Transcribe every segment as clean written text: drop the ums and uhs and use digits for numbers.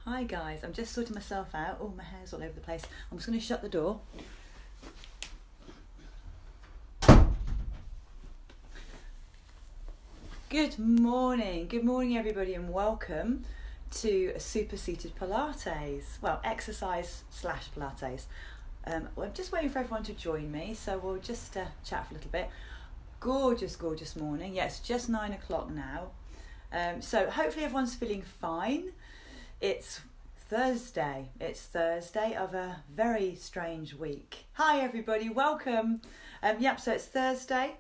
Hi guys, I'm just sorting myself out. Oh, my hair's all over the place. I'm just going to shut the door. Good morning everybody, and welcome to Super Seated Pilates. Well, exercise / Pilates. I'm just waiting for everyone to join me, so we'll just chat for a little bit. Gorgeous morning. Yeah, it's just 9 o'clock now. So hopefully everyone's feeling fine. It's Thursday. It's Thursday of a very strange week. Hi everybody, welcome. So it's Thursday,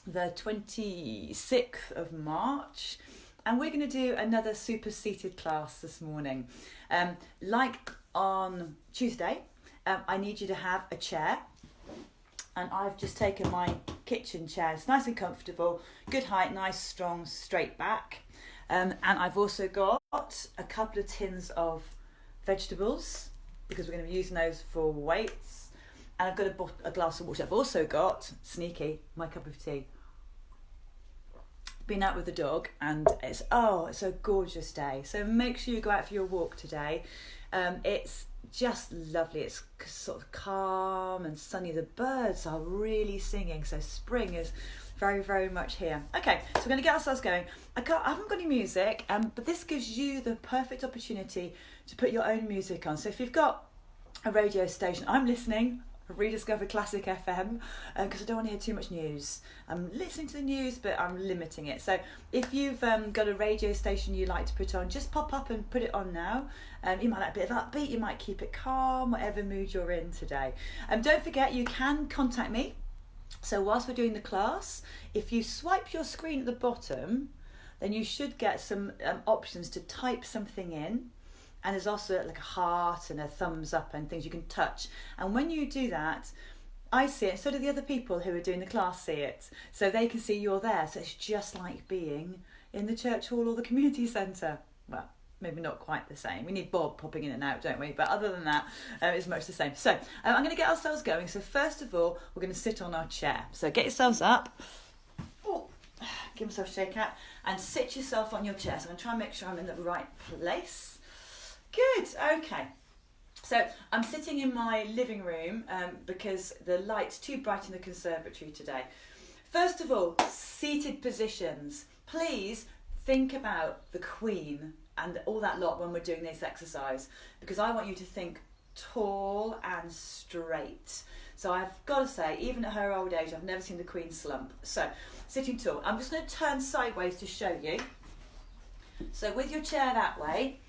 the 26th of March, and we're going to do another super seated class this morning. Like on Tuesday, I need you to have a chair, and I've just taken my kitchen chair. It's nice and comfortable, good height, nice strong straight back. And I've also got a couple of tins of vegetables because we're going to be using those for weights. And I've got a glass of water. I've also got, sneaky, my cup of tea. Been out with the dog, and it's a gorgeous day. So make sure you go out for your walk today. It's just lovely. It's sort of calm and sunny. The birds are really singing. So spring is very, very much here. Okay, so we're going to get ourselves going. I haven't got any music, but this gives you the perfect opportunity to put your own music on. So if you've got a radio station, I'm listening. I've rediscovered Classic FM because I don't want to hear too much news. I'm listening to the news, but I'm limiting it. So if you've got a radio station you like to put on, just pop up and put it on now. You might like a bit of upbeat, you might keep it calm, whatever mood you're in today. Don't forget, you can contact me. So whilst we're doing the class, if you swipe your screen at the bottom, then you should get some options to type something in. And there's also like a heart and a thumbs up and things you can touch. And when you do that, I see it, so do the other people who are doing the class see it. So they can see you're there. So it's just like being in the church hall or the community centre. Well, maybe not quite the same. We need Bob popping in and out, don't we? But other than that, it's much the same. So I'm going to get ourselves going. So first of all, we're going to sit on our chair. So get yourselves up. Oh, give yourself a shake out and sit yourself on your chair. So I'm going to try and make sure I'm in the right place. Good, okay. So I'm sitting in my living room because the light's too bright in the conservatory today. First of all, seated positions. Please think about the Queen and all that lot when we're doing this exercise, because I want you to think tall and straight. So I've got to say, even at her old age, I've never seen the Queen slump. So sitting tall. I'm just going to turn sideways to show you. So with your chair that way,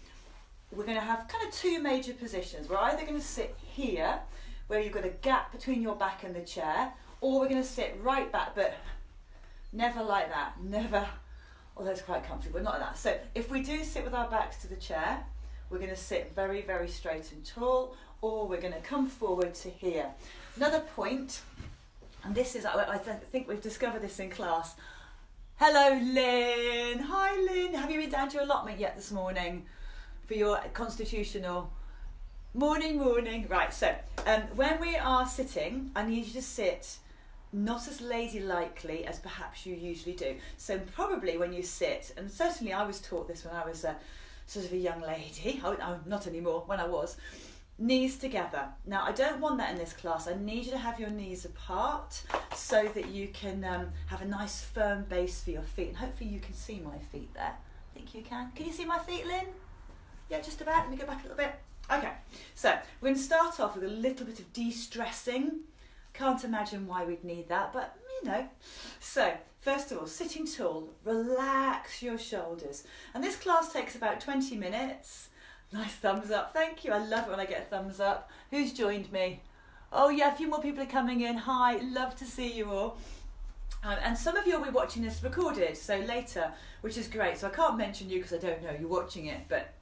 we're going to have kind of two major positions. We're either going to sit here, where you've got a gap between your back and the chair, or we're going to sit right back, but never like that, never, although it's quite comfortable, but not like that. So if we do sit with our backs to the chair, we're going to sit very, very straight and tall, or we're going to come forward to here. Another point, and this is, I think we've discovered this in class. Hello, Lynn. Hi, Lynn. Have you been down to your allotment yet this morning? For your constitutional morning. Right, so when we are sitting, I need you to sit not as ladylike as perhaps you usually do. So probably when you sit, and certainly I was taught this when I was sort of a young lady, I'm not anymore, when I was, knees together. Now I don't want that in this class. I need you to have your knees apart so that you can have a nice firm base for your feet, and hopefully you can see my feet there. I think you can. Can you see my feet, Lynn? Yeah, just about. Let me go back a little bit. Okay, so we're going to start off with a little bit of de-stressing. Can't imagine why we'd need that, but you know. So, first of all, sitting tall, relax your shoulders. And this class takes about 20 minutes. Nice thumbs up, thank you. I love it when I get a thumbs up. Who's joined me? Oh yeah, a few more people are coming in. Hi, love to see you all. And some of you will be watching this recorded, so later, which is great. So I can't mention you because I don't know you're watching it, but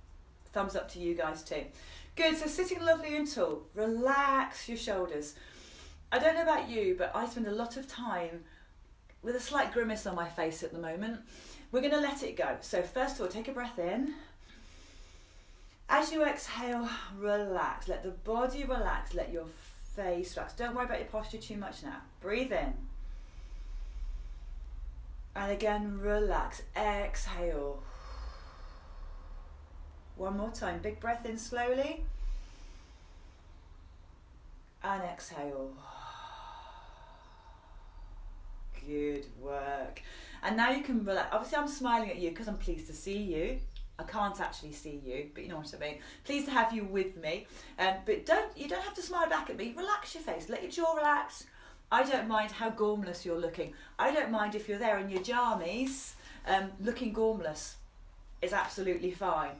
thumbs up to you guys too. Good, so sitting lovely and tall, relax your shoulders. I don't know about you, but I spend a lot of time with a slight grimace on my face at the moment. We're going to let it go. So first of all, take a breath in. As you exhale, relax. Let the body relax, let your face relax. Don't worry about your posture too much now. Breathe in. And again, relax. Exhale. One more time, big breath in slowly. And exhale. Good work. And now you can relax. Obviously I'm smiling at you because I'm pleased to see you. I can't actually see you, but you know what I mean. Pleased to have you with me. But you don't have to smile back at me. Relax your face, let your jaw relax. I don't mind how gormless you're looking. I don't mind if you're there in your jammies, looking gormless is absolutely fine.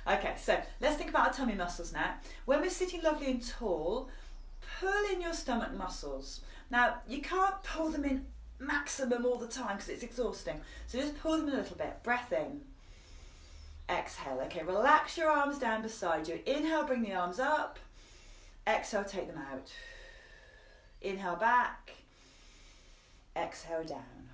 Okay, so let's think about our tummy muscles now. When we're sitting lovely and tall, pull in your stomach muscles. Now, you can't pull them in maximum all the time because it's exhausting. So just pull them a little bit. Breath in. Exhale. Okay, relax your arms down beside you. Inhale, bring the arms up. Exhale, take them out. Inhale back. Exhale down.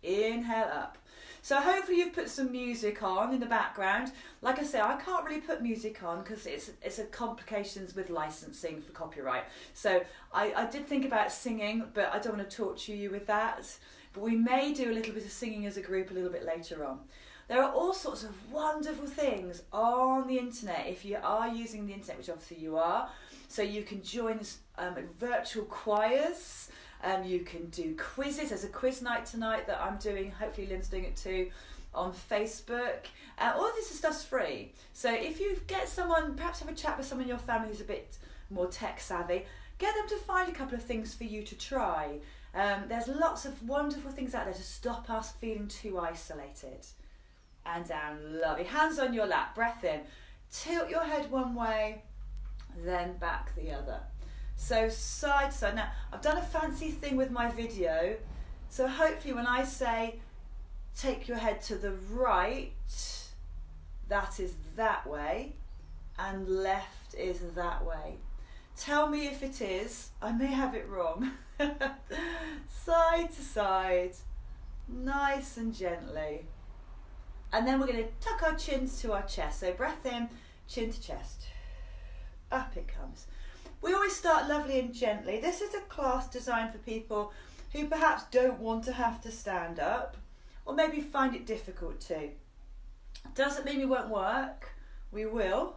Inhale up. So hopefully you've put some music on in the background. Like I say, I can't really put music on because it's a complications with licensing for copyright. So I did think about singing, but I don't want to torture you with that. But we may do a little bit of singing as a group a little bit later on. There are all sorts of wonderful things on the internet if you are using the internet, which obviously you are. So you can join virtual choirs. You can do quizzes. There's a quiz night tonight that I'm doing. Hopefully Lynn's doing it too on Facebook. All of this stuff's free. So if you get someone, perhaps have a chat with someone in your family who's a bit more tech savvy, get them to find a couple of things for you to try. There's lots of wonderful things out there to stop us feeling too isolated. And down, lovely. Hands on your lap, breath in. Tilt your head one way, then back the other. So side to side. Now, I've done a fancy thing with my video, so hopefully when I say take your head to the right, that is that way, and left is that way. Tell me if it is. I may have it wrong. Side to side, nice and gently. And then we're going to tuck our chins to our chest. So breath in, chin to chest. Up it comes. We always start lovely and gently. This is a class designed for people who perhaps don't want to have to stand up, or maybe find it difficult to. Doesn't mean we won't work. We will.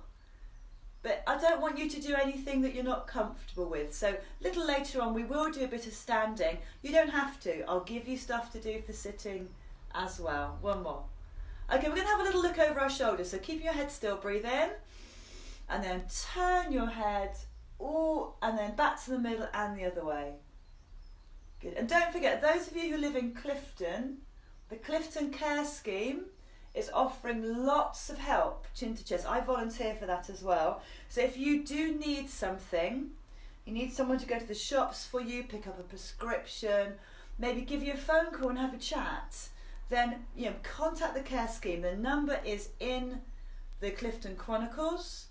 But I don't want you to do anything that you're not comfortable with. So a little later on we will do a bit of standing. You don't have to. I'll give you stuff to do for sitting as well. One more. Okay, we're going to have a little look over our shoulders. So keep your head still, breathe in. And then turn your head, and then back to the middle and the other way. Good. And don't forget, those of you who live in Clifton, the Clifton Care Scheme is offering lots of help, chin to chest. I volunteer for that as well. So if you do need something, you need someone to go to the shops for you, pick up a prescription, maybe give you a phone call and have a chat, then contact the Care Scheme. The number is in the Clifton Chronicles,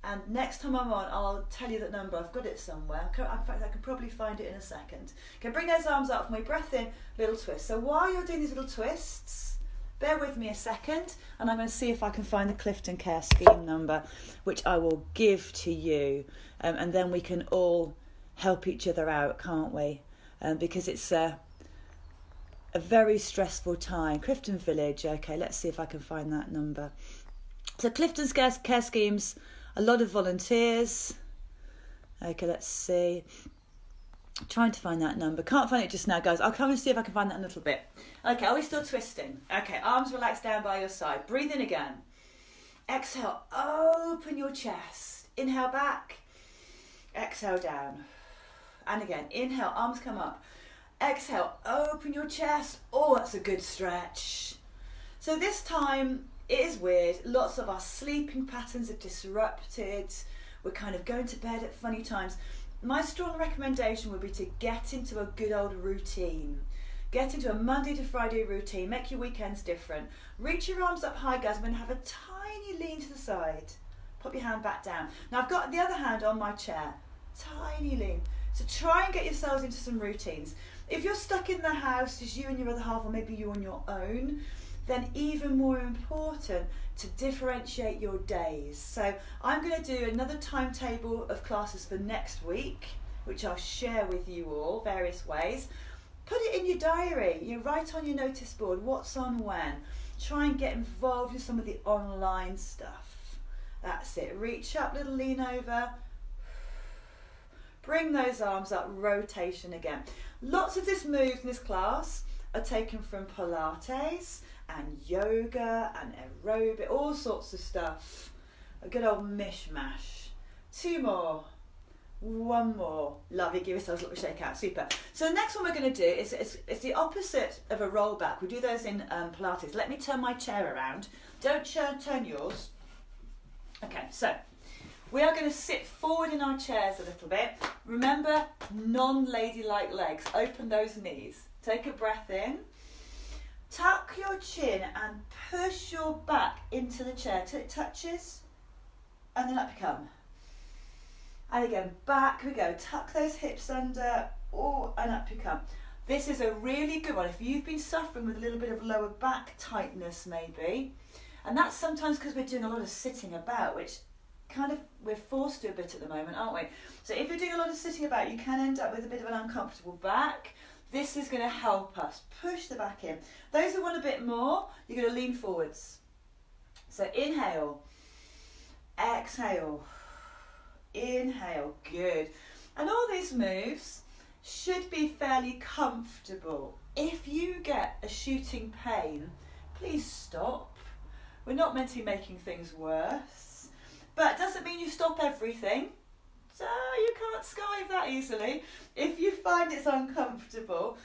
and next time I'm on, I'll tell you that number. I've got it somewhere. In fact, I can probably find it in a second. Okay, bring those arms up for me. Breath in, little twist. So while you're doing these little twists, bear with me a second, and I'm going to see if I can find the Clifton Care Scheme number, which I will give to you, and then we can all help each other out, can't we? Because it's a very stressful time. Clifton Village. Okay, let's see if I can find that number. So Clifton's Care Schemes, a lot of volunteers. Okay, let's see. Trying to find that number. Can't find it just now, guys. I'll come and see if I can find that in a little bit. Okay, are we still twisting? Okay, arms relaxed down by your side. Breathe in again. Exhale, open your chest. Inhale back. Exhale down. And again, inhale, arms come up. Exhale, open your chest. Oh, that's a good stretch. So this time, it is weird. Lots of our sleeping patterns are disrupted. We're kind of going to bed at funny times. My strong recommendation would be to get into a good old routine. Get into a Monday to Friday routine. Make your weekends different. Reach your arms up high, guys. I'm going to have a tiny lean to the side. Pop your hand back down. Now I've got the other hand on my chair. Tiny lean. So try and get yourselves into some routines. If you're stuck in the house, just you and your other half, or maybe you on your own, then even more important to differentiate your days. So I'm going to do another timetable of classes for next week, which I'll share with you all, various ways. Put it in your diary. You write on your notice board what's on when. Try and get involved in some of the online stuff. That's it. Reach up, little lean over. Bring those arms up, rotation again. Lots of this move in this class are taken from Pilates and yoga and aerobic, all sorts of stuff. A good old mishmash. 2 more. 1 more. Lovely, give yourselves a little shake out. Super. So the next one we're going to do is the opposite of a roll back. We do those in Pilates. Let me turn my chair around. Don't turn yours. Okay, so we are going to sit forward in our chairs a little bit. Remember, non-ladylike legs. Open those knees. Take a breath in. Tuck your chin and push your back into the chair till it touches. And then up you come. And again, back we go. Tuck those hips under. Oh, and up you come. This is a really good one. If you've been suffering with a little bit of lower back tightness maybe, and that's sometimes because we're doing a lot of sitting about, which kind of we're forced to a bit at the moment, aren't we? So if you're doing a lot of sitting about, you can end up with a bit of an uncomfortable back. This is going to help us push the back in. Those who want a bit more, you're going to lean forwards. So inhale, exhale, inhale, good. And all these moves should be fairly comfortable. If you get a shooting pain, please stop. We're not meant to be making things worse. But it doesn't mean you stop everything. So you can't skive that easily. If you find it's uncomfortable,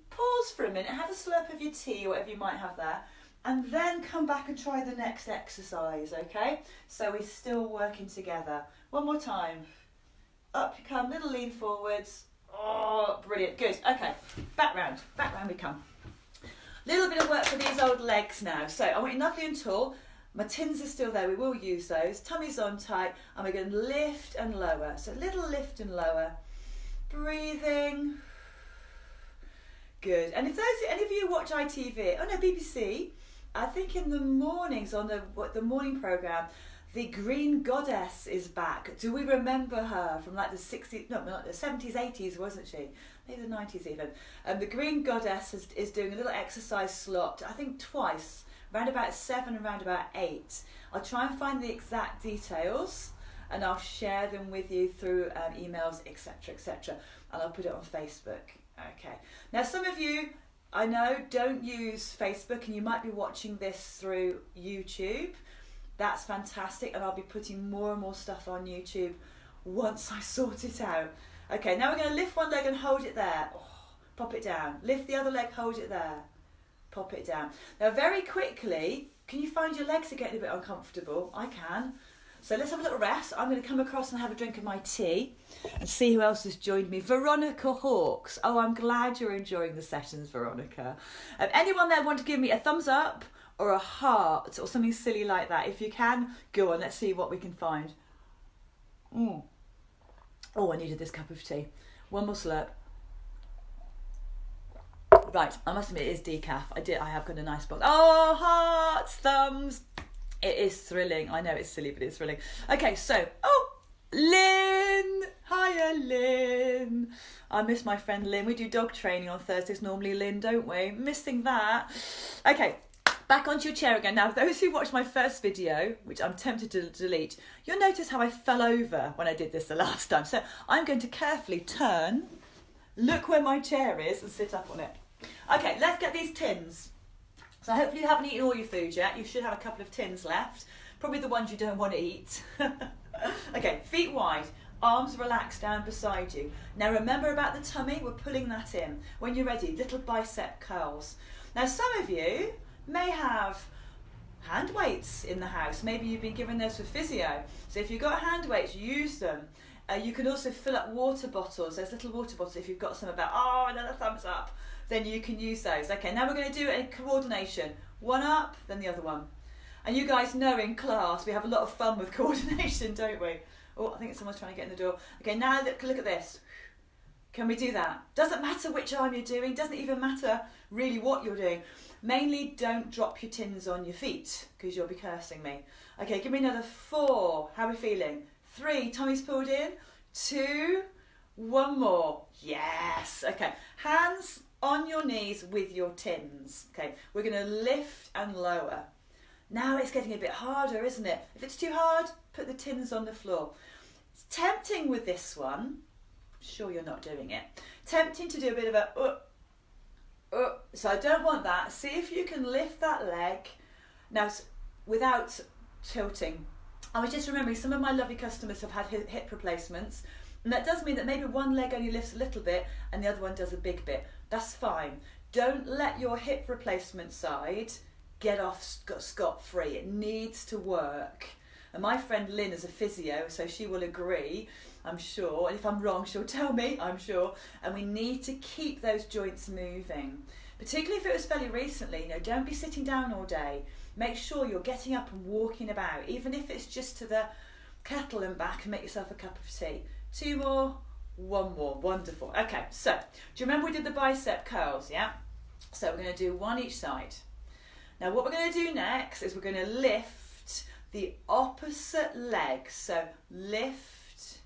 pause for a minute, have a slurp of your tea or whatever you might have there, and then come back and try the next exercise, okay? So we're still working together. One more time. Up you come, little lean forwards. Oh, brilliant, good. Okay, back round we come. Little bit of work for these old legs now. So I want you lovely and tall. My tins are still there, we will use those. Tummy's on tight, and we're going to lift and lower. So little lift and lower. Breathing. Good. And if any of you watch ITV, BBC, I think in the mornings on the morning programme, the Green Goddess is back. Do we remember her from like the 60s, no, not the 70s, 80s, wasn't she? Maybe the 90s even. The Green Goddess is doing a little exercise slot, I think twice, round about 7 and round about 8. I'll try and find the exact details and I'll share them with you through emails, etc., etc. And I'll put it on Facebook. Okay. Now some of you, I know, don't use Facebook and you might be watching this through YouTube. That's fantastic, and I'll be putting more and more stuff on YouTube once I sort it out. Okay, now we're going to lift one leg and hold it there. Oh, pop it down. Lift the other leg, hold it there. Pop it down. Now very quickly, can you find your legs are getting a bit uncomfortable? I can. So let's have a little rest. I'm going to come across and have a drink of my tea and see who else has joined me. Veronica Hawkes. Oh, I'm glad you're enjoying the sessions, Veronica. Anyone there want to give me a thumbs up or a heart or something silly like that? If you can, go on. Let's see what we can find. Oh, I needed this cup of tea. One more slurp. Right, I must admit it is decaf. I have got a nice box. Oh, hearts, thumbs. It is thrilling. I know it's silly, but it's thrilling. Okay, so, Lynn. Hiya, Lynn. I miss my friend Lynn. We do dog training on Thursdays normally, Lynn, don't we? Missing that. Okay, back onto your chair again. Now, those who watched my first video, which I'm tempted to delete, you'll notice how I fell over when I did this the last time. So I'm going to carefully turn, look where my chair is, and sit up on it. Okay, let's get these tins. So hopefully you haven't eaten all your food yet. You should have a couple of tins left. Probably the ones you don't want to eat. Okay, feet wide, arms relaxed down beside you. Now remember about the tummy, we're pulling that in. When you're ready, little bicep curls. Now some of you may have hand weights in the house. Maybe you've been given those for physio. So if you've got hand weights, use them. You can also fill up water bottles. There's little water bottles if you've got some about, another thumbs up. Then you can use those. Okay, now we're going to do a coordination. One up, then the other one. And you guys know in class we have a lot of fun with coordination, don't we? Oh, I think someone's trying to get in the door. Okay, now look at this. Can we do that? Doesn't matter which arm you're doing. Doesn't even matter really what you're doing. Mainly don't drop your tins on your feet because you'll be cursing me. Okay, give me another 4. How are we feeling? 3, tummy's pulled in. 2, one more. Yes. Okay, hands on your knees with your tins. Okay, we're going to lift and lower. Now it's getting a bit harder, isn't it? If it's too hard, put the tins on the floor. It's tempting with this one. I'm sure you're not doing it. Tempting to do a bit of a so I don't want that. See if you can lift that leg now without tilting. I was just remembering some of my lovely customers have had hip replacements, and that does mean that maybe one leg only lifts a little bit and the other one does a big bit. That's fine. Don't let your hip replacement side get off scot-free. It needs to work. And my friend Lynn is a physio, so she will agree, I'm sure. And if I'm wrong, she'll tell me, I'm sure. And we need to keep those joints moving. Particularly if it was fairly recently, don't be sitting down all day. Make sure you're getting up and walking about, even if it's just to the kettle and back, and make yourself a cup of tea. 2 more, 1 more, wonderful. Okay, so do you remember we did the bicep curls, yeah? So we're going to do one each side. Now what we're going to do next is we're going to lift the opposite leg. So lift,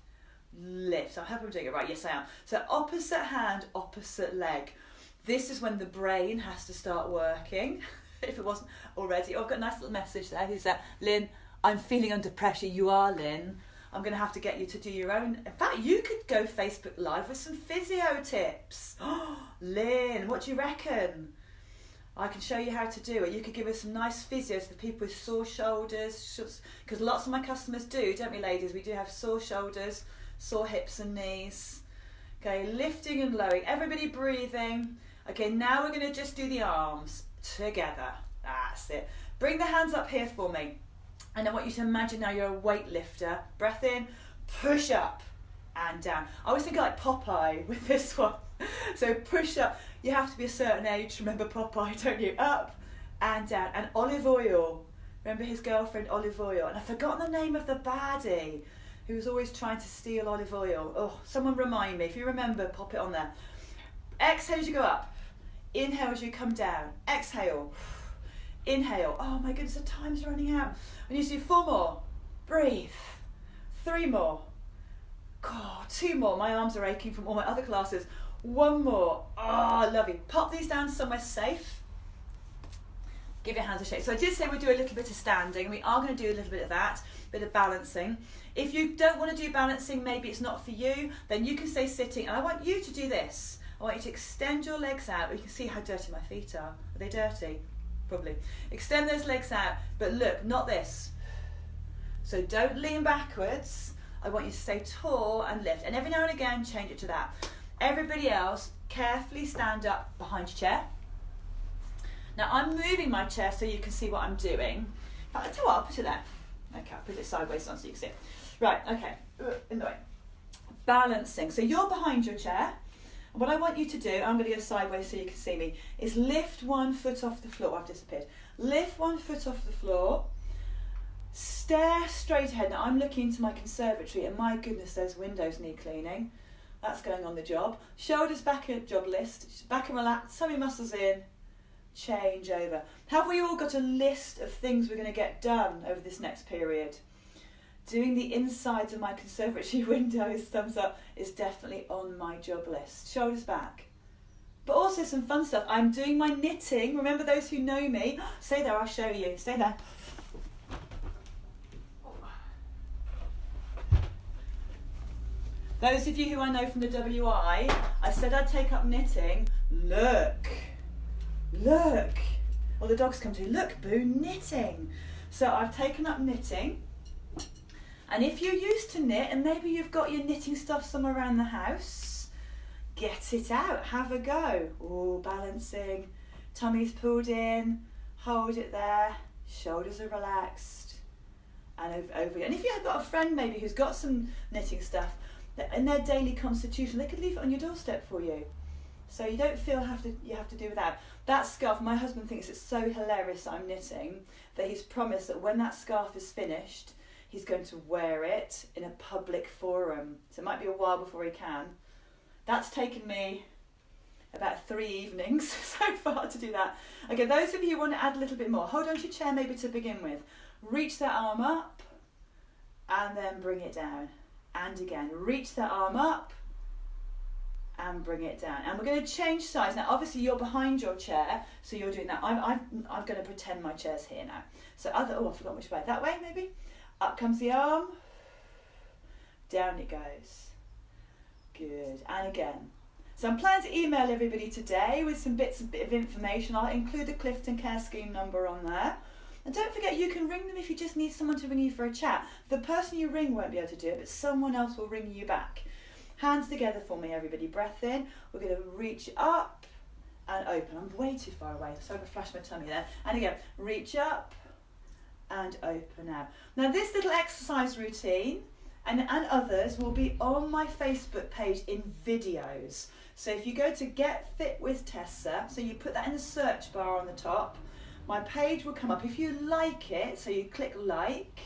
lift. I hope I'm doing it right. Yes, I am. So opposite hand, opposite leg. This is when the brain has to start working, if it wasn't already. Oh, I've got a nice little message there. Who's that? Lynn, I'm feeling under pressure. You are, Lynn. I'm going to have to get you to do your own. In fact, you could go Facebook Live with some physio tips. Oh, Lynn, what do you reckon? I can show you how to do it. You could give us some nice physios for people with sore shoulders, because lots of my customers do, don't we, ladies? We do have sore shoulders, sore hips and knees. Okay, lifting and lowering. Everybody breathing. Okay, now we're going to just do the arms together. That's it. Bring the hands up here for me. And I want you to imagine now you're a weightlifter. Breath in, push up and down. I always think like Popeye with this one. So push up. You have to be a certain age to remember Popeye, don't you? Up and down. And olive oil. Remember his girlfriend, olive oil. And I've forgotten the name of the baddie who was always trying to steal olive oil. Oh, someone remind me. If you remember, pop it on there. Exhale as you go up. Inhale as you come down. Exhale. Inhale. Oh my goodness, the time's running out. We need to do 4 more. Breathe. 3 more. God, 2 more. My arms are aching from all my other classes. 1 more. Oh, lovely. Pop these down somewhere safe. Give your hands a shake. So I did say we'd do a little bit of standing. We are going to do a little bit of that, bit of balancing. If you don't want to do balancing, maybe it's not for you, then you can stay sitting. And I want you to do this. I want you to extend your legs out. You can see how dirty my feet are. Are they dirty? Probably. Extend those legs out, but look, not this. So don't lean backwards. I want you to stay tall and lift. And every now and again, change it to that. Everybody else, carefully stand up behind your chair. Now I'm moving my chair so you can see what I'm doing. I'll tell you what, I'll put it there. Okay, I'll put it sideways on so you can see it. Right, okay, in the way. Balancing. So you're behind your chair. What I want you to do, I'm going to go sideways so you can see me, is lift 1 foot off the floor. I've disappeared. Lift 1 foot off the floor. Stare straight ahead. Now I'm looking into my conservatory and my goodness, those windows need cleaning. That's going on the job. Shoulders back at job list. Back and relax. Tummy muscles in. Change over. Have we all got a list of things we're going to get done over this next period? Doing the insides of my conservatory windows, thumbs up, is definitely on my job list. Shoulders back. But also some fun stuff. I'm doing my knitting. Remember those who know me? Stay there, I'll show you. Stay there. Those of you who I know from the WI, I said I'd take up knitting. Look. Look. Well, the dogs come to. Look, Boo, knitting. So I've taken up knitting. And if you're used to knit and maybe you've got your knitting stuff somewhere around the house, get it out, have a go. Oh, balancing, tummy's pulled in, hold it there, shoulders are relaxed, and over. And if you've got a friend maybe who's got some knitting stuff, in their daily constitution, they could leave it on your doorstep for you. So you don't feel you have to do without. That scarf, my husband thinks it's so hilarious that I'm knitting that he's promised that when that scarf is finished, he's going to wear it in a public forum. So it might be a while before he can. That's taken me about 3 evenings so far to do that. Okay, those of you who want to add a little bit more, hold on to your chair maybe to begin with. Reach that arm up and then bring it down. And again, reach that arm up and bring it down. And we're going to change sides. Now, obviously, you're behind your chair, so you're doing that. I'm going to pretend my chair's here now. So, I forgot which way. That way, maybe? Up comes the arm. Down it goes. Good. And again. So, I'm planning to email everybody today with some bit of information. I'll include the Clifton Care Scheme number on there. And don't forget, you can ring them if you just need someone to ring you for a chat. The person you ring won't be able to do it, but someone else will ring you back. Hands together for me, everybody. Breath in. We're going to reach up and open. I'm way too far away, so I'm going to flash my tummy there. And again, reach up and open out. Now, this little exercise routine and others will be on my Facebook page in videos. So if you go to Get Fit with Tessa, so you put that in the search bar on the top, my page will come up. If you like it, so you click like,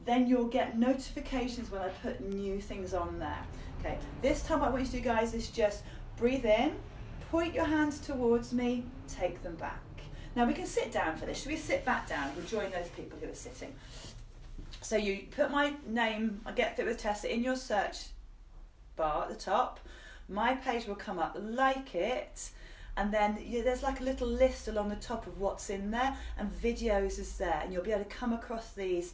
then you'll get notifications when I put new things on there. Okay, this time what I want you to do, guys, is just breathe in, point your hands towards me, take them back. Now we can sit down for this. Should we sit back down? We'll join those people who are sitting. So you put my name, Get Fit with Tessa, in your search bar at the top. My page will come up, like it, and then there's like a little list along the top of what's in there, and videos is there, and you'll be able to come across these,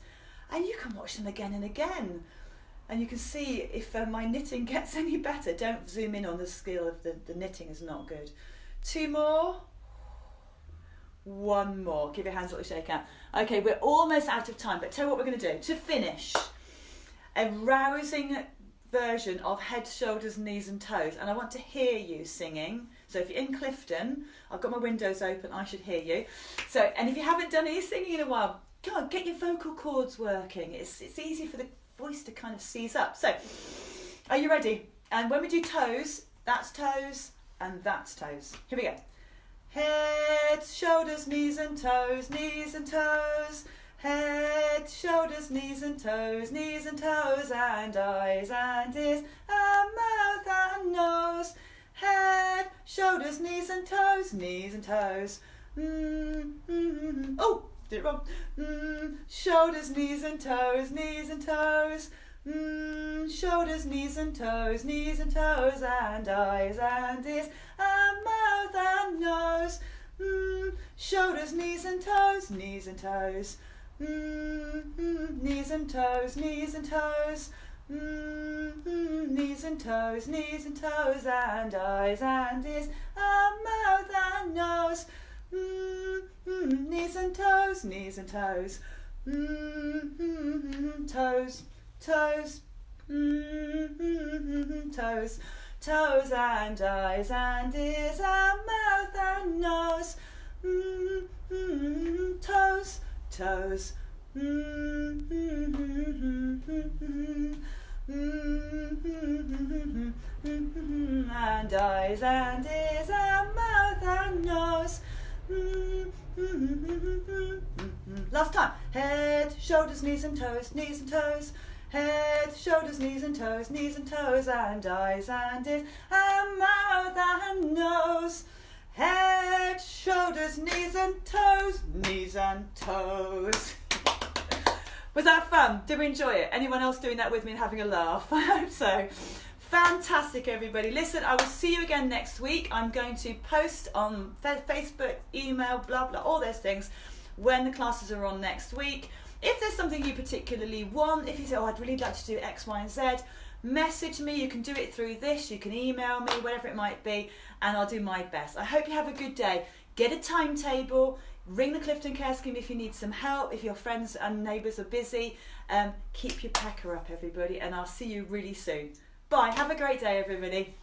and you can watch them again and again. And you can see if my knitting gets any better. Don't zoom in on the skill of the knitting is not good. 2 more. 1 more. Give your hands a little shake out. Okay, we're almost out of time, but tell you what we're going to do. To finish, a rousing version of head, shoulders, knees and toes. And I want to hear you singing. So if you're in Clifton, I've got my windows open, I should hear you. So, and if you haven't done any singing in a while, come on, get your vocal cords working. It's easy for the voice to kind of seize up. So, are you ready? And when we do toes, that's toes and that's toes. Here we go. Head, shoulders, knees and toes, knees and toes. Head, shoulders, knees and toes, and eyes and ears, and mouth and nose. Head, shoulders, knees and toes, Oh, did it wrong. Shoulders, knees and toes, shoulders, knees and toes, and eyes and ears, and mouth and nose. Shoulders, knees and toes, knees and toes, knees and toes, knees and toes, and eyes and ears, and mouth and nose. Knees and toes, toes, toes, toes, toes and eyes and ears and mouth and nose. Toes, toes, and eyes and ears and mouth and nose. Last time. Head, shoulders, knees and toes, head, shoulders, knees and toes, and eyes and ears and mouth and nose. Head, shoulders, knees and toes, Was that fun? Did we enjoy it? Anyone else doing that with me and having a laugh? I hope so. Fantastic, everybody. Listen, I will see you again next week. I'm going to post on Facebook, email, blah, blah, all those things when the classes are on next week. If there's something you particularly want, if you say, I'd really like to do X, Y, and Z, message me. You can do it through this. You can email me, whatever it might be, and I'll do my best. I hope you have a good day. Get a timetable. Ring the Clifton Care Scheme if you need some help, if your friends and neighbours are busy. Keep your pecker up, everybody, and I'll see you really soon. Bye. Have a great day, everybody.